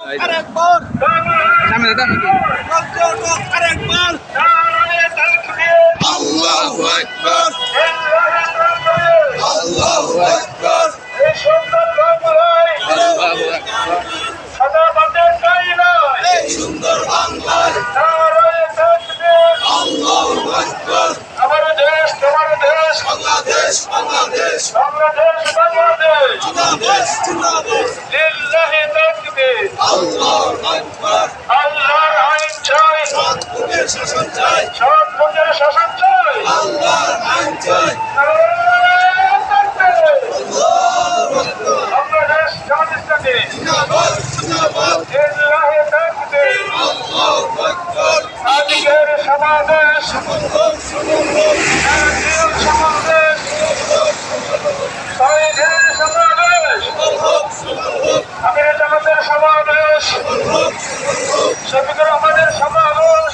আরেকবার সামনে দাও নাকি আরেকবার আল্লাহু আকবার আল্লাহু আকবার আল্লাহু আকবার সাদা বাঁধে চাই না এই সুন্দর বাংলায় নারায়ে তাকবীর আল্লাহু আকবার আমার দেশ তোমার দেশ বাংলাদেশ বাংলাদেশ বাংলাদেশ বাংলাদেশ বাংলাদেশ বাংলাদেশ লিল্লাহি তাকবীর আল্লাহু আকবার আল্লাহর আইন চাই সৎপথের শাসন চাই সৎপথের শাসন চাই আল্লাহর আইন চাই নারায়ে তাকবীর আল্লাহু আকবার বাংলাদেশ জামাত ইসলামী জিন্দাবাদ জিন্দাবাদ লিল্লাহি তাকবীর আল্লাহু আকবার আজকের সমাবেশ সমাবেশ শহীদের সমাবেশ আমির জামাতের সমাবেশ শফিকুর রহমানের সমাবেশ